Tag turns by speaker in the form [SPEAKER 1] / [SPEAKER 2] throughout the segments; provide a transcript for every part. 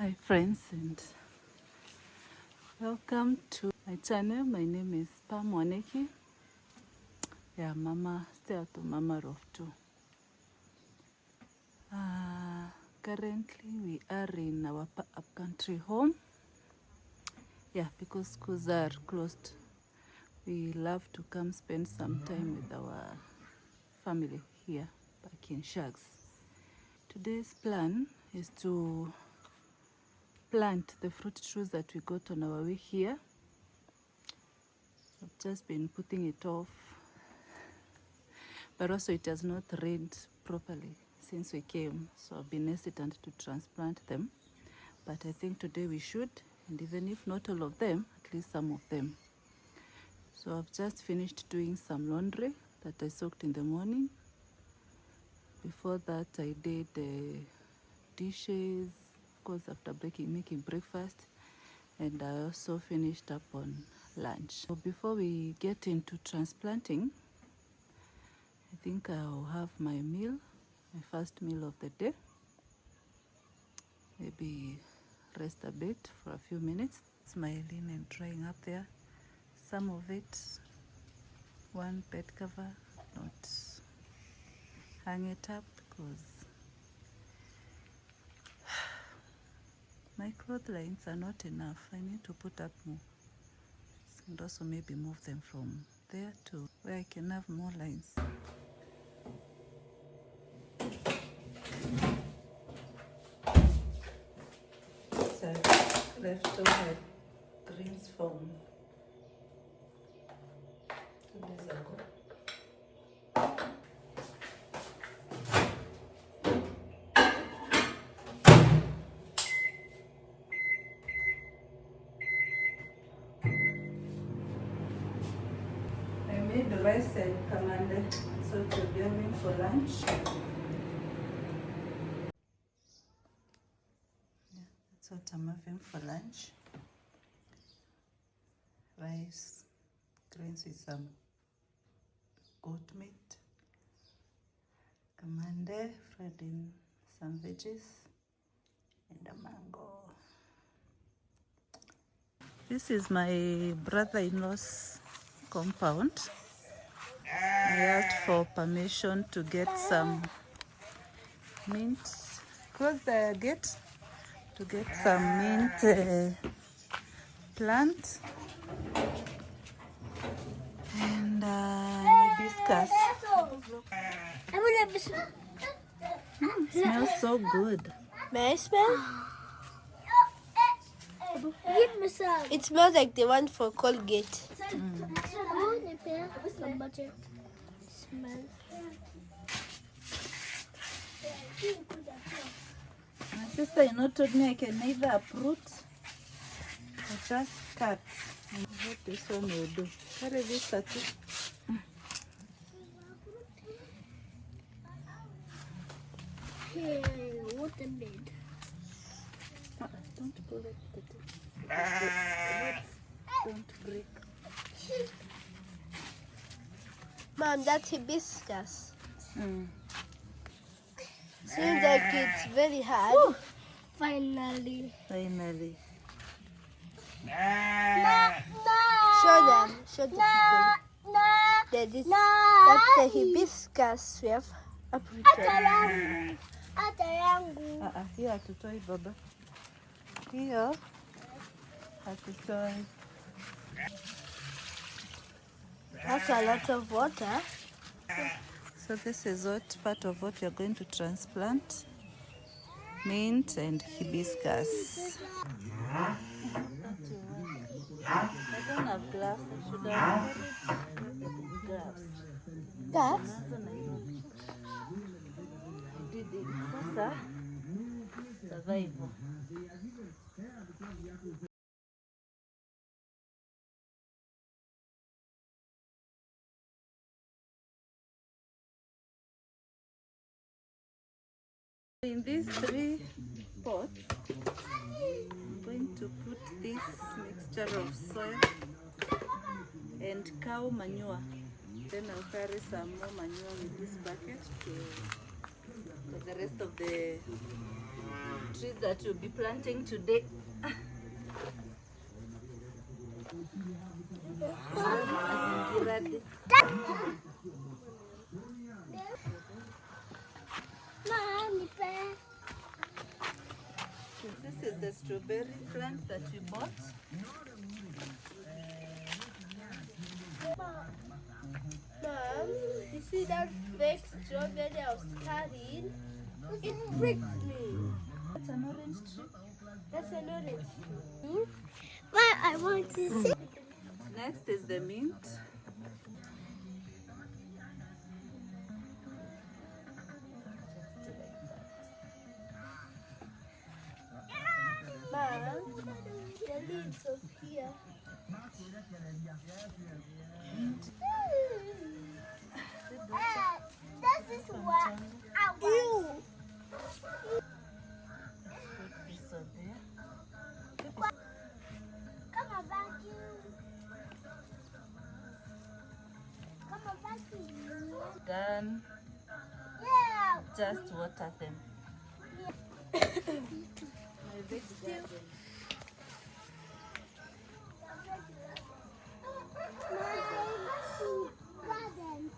[SPEAKER 1] Hi friends, and welcome to my channel. My name is Pam Waneki. Yeah, Mama, stay at Mama of two. Currently we are in our upcountry home. Yeah, because schools are closed. We love to come spend some time with our family here back in Shags. Today's plan is to plant the fruit trees that we got on our way here. I've just been putting it off, but also it has not rained properly since we came, so I've been hesitant to transplant them. But I think today we should, and even if not all of them, at least some of them. So I've just finished doing some laundry that I soaked in the morning. Before that I did dishes, of course after making breakfast, and I also finished up on lunch. So before we get into transplanting, I think I'll have my meal, my first meal of the day. Maybe rest a bit for a few minutes. It's my linen drying up there. Some of it, one bed cover, not hang it up because my cloth lines are not enough. I need to put up more, and also maybe move them from there to where I can have more lines. So I've left over greens from 2 days ago. I made the rice and kamande, so to be having for lunch. Yeah, that's what I'm having for lunch. Rice, greens with some goat meat, kamande, fried in some veggies, and a mango. This is my brother-in-law's compound. I asked for permission to get some mint. Close the gate to get some mint plant and hibiscus. Smells so good.
[SPEAKER 2] May I smell? It smells like the one for Colgate.
[SPEAKER 1] My sister told me I can neither uproot or just cut. And what this one will do. Carry this at it.
[SPEAKER 2] Hey, what a bed.
[SPEAKER 1] Don't pull it. Don't break.
[SPEAKER 2] Mom, that's hibiscus. Seems like it's very hard. Woo! Finally. Show the people. That's the hibiscus we have uprooted.
[SPEAKER 1] Here hatutoi baba. Here hatutoi.
[SPEAKER 2] That's a lot of water.
[SPEAKER 1] So this is what part of what we are going to transplant. Mint and hibiscus. I don't have glass. I should have glass.
[SPEAKER 2] That's
[SPEAKER 1] I did it. Sasa survival. In these 3 pots, I'm going to put this mixture of soil and cow manure. Then I'll carry some more manure with this bucket for the rest of the trees that you'll be planting today. This is the strawberry plant that we bought.
[SPEAKER 2] Mom, you see that fake strawberry I was carrying? It pricked me.
[SPEAKER 1] That's an orange tree.
[SPEAKER 2] That's an orange tree. But I want to see.
[SPEAKER 1] Next is the mint.
[SPEAKER 2] Mom, the leaves of here. This is what I want. Come on, vacuum. Come on, vacuum.
[SPEAKER 1] Done.
[SPEAKER 2] Yeah.
[SPEAKER 1] Just water them. My big garden.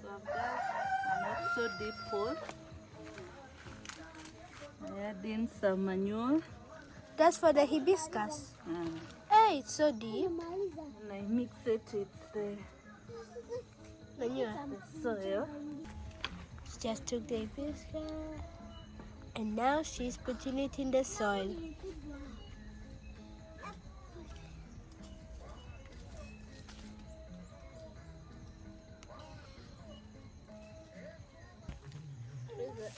[SPEAKER 1] So I've done a not so deep hole. I add in some manure
[SPEAKER 2] That's for the hibiscus.
[SPEAKER 1] and
[SPEAKER 2] Hey, it's so deep.
[SPEAKER 1] I mix it with the
[SPEAKER 2] Manure.
[SPEAKER 1] soil.
[SPEAKER 2] She just took the hibiscus and now she's putting it in the soil.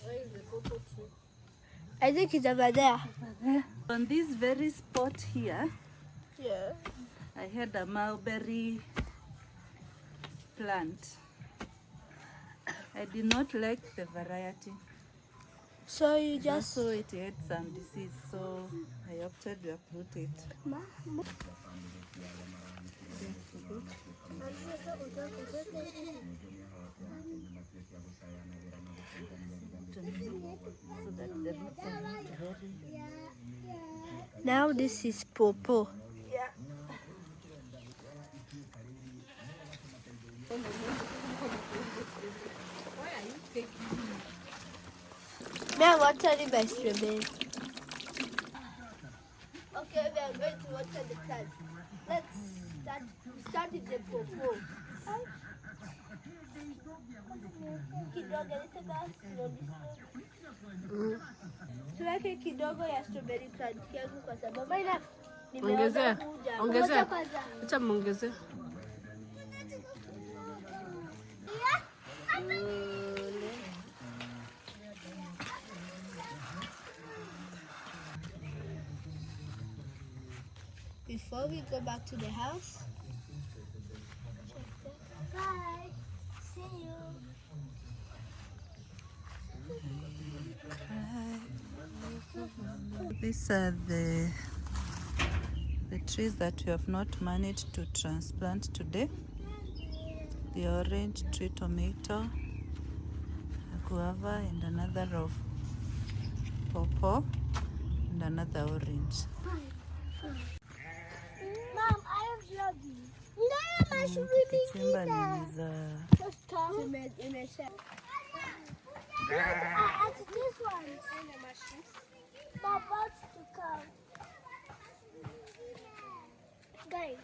[SPEAKER 1] Where is the cocoa tree?
[SPEAKER 2] I think it's over there.
[SPEAKER 1] On this very spot here,
[SPEAKER 2] Yeah.
[SPEAKER 1] I had a mulberry plant. I did not like the variety.
[SPEAKER 2] So you
[SPEAKER 1] Just
[SPEAKER 2] just
[SPEAKER 1] saw it had some disease, so I opted to uproot it. So that the roots are not very.
[SPEAKER 2] now this is pawpaw.
[SPEAKER 1] Yeah.
[SPEAKER 2] May I water the vegetables? Okay, we are going to water the plant. Let's start with the pawpaw. Kidogo tuweke kidogo ya strawberry plant yangu kwa sababu ina
[SPEAKER 3] Ongezea. Ongezea.
[SPEAKER 2] kwanza.
[SPEAKER 3] Acha muongezee.
[SPEAKER 2] Before we go back to the house. Bye. See you.
[SPEAKER 1] These are the trees that we have not managed to transplant today. The orange tree, tomato, a guava, and another of pawpaw, and another orange.
[SPEAKER 2] Mom, I am vlogging. No, I'm swimming
[SPEAKER 1] Kichimba
[SPEAKER 2] either.
[SPEAKER 1] is a
[SPEAKER 2] Just come. In a shell. This one. My about to come. Guys.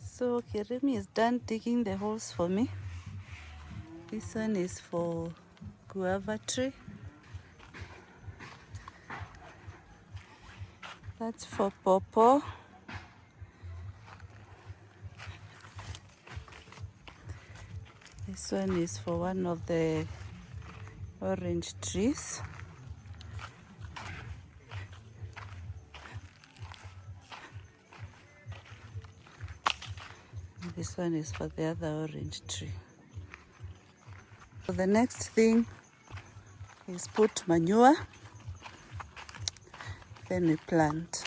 [SPEAKER 1] So Kirimi is done digging the holes for me. This one is for guava tree. That's for pawpaw. This one is for one of the orange trees. This one is for the other orange tree. So the next thing is put manure, then we plant.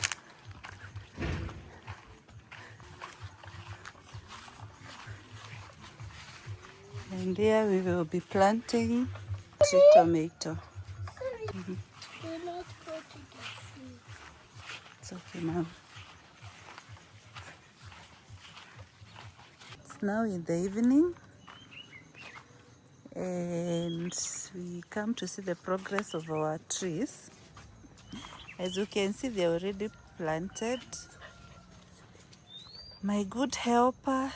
[SPEAKER 1] And here we will be planting tree tomato.
[SPEAKER 2] We're not going to get food.
[SPEAKER 1] It's okay, Mom. It's now in the evening, and we come to see the progress of our trees. As you can see, they're already planted. My good helper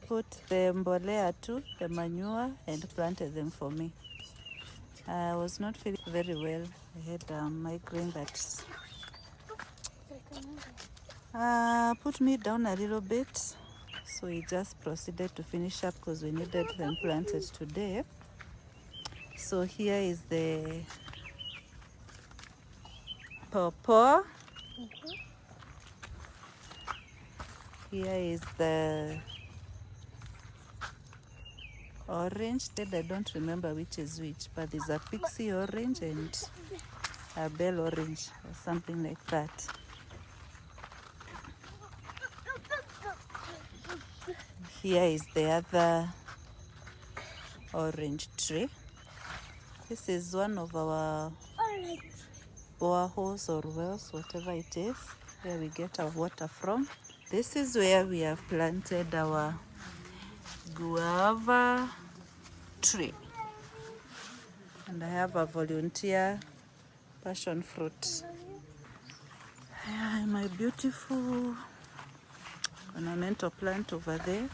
[SPEAKER 1] put the mbolea too, the manure, and planted them for me. I was not feeling very well. I had a migraine that put me down a little bit. So we just proceeded to finish up because we needed them planted today. So here is the pawpaw. Here is the orange. That I don't remember which is which, but there's a pixie orange and a bell orange or something like that. Here is the other orange tree. This is one of our boreholes or wells, whatever it is, where we get our water from. This is where we have planted our guava tree. And I have a volunteer passion fruit. My beautiful ornamental plant over there.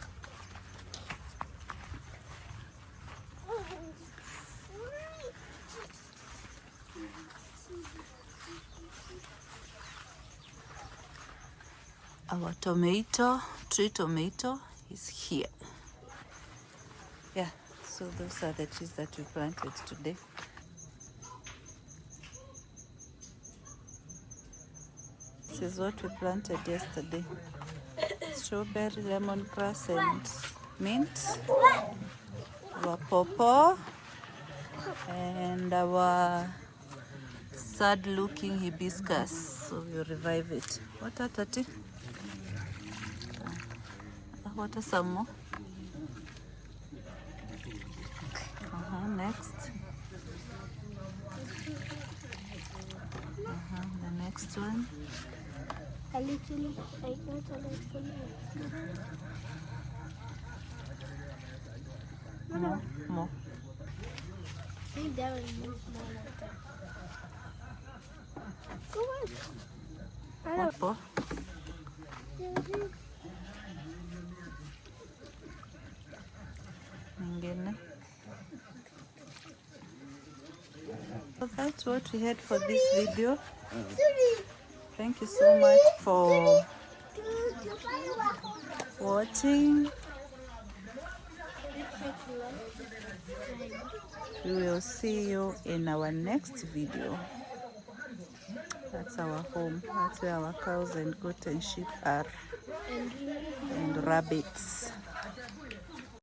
[SPEAKER 1] Our tree tomato is here. Yeah, so those are the trees that we planted today. This is what we planted yesterday. Strawberry, lemongrass, and mint. Our pawpaw and our sad-looking hibiscus. So we'll revive it. What are Tati? What are some more? Next. The next one.
[SPEAKER 2] A little, I got a little.
[SPEAKER 1] More.
[SPEAKER 2] I think that one is more like that. Go on.
[SPEAKER 1] What more? Ingine. So that's what we had for this video. Thank you so much for watching. We will see you in our next video. That's our home. That's where our cows and goats and sheep are. And rabbits.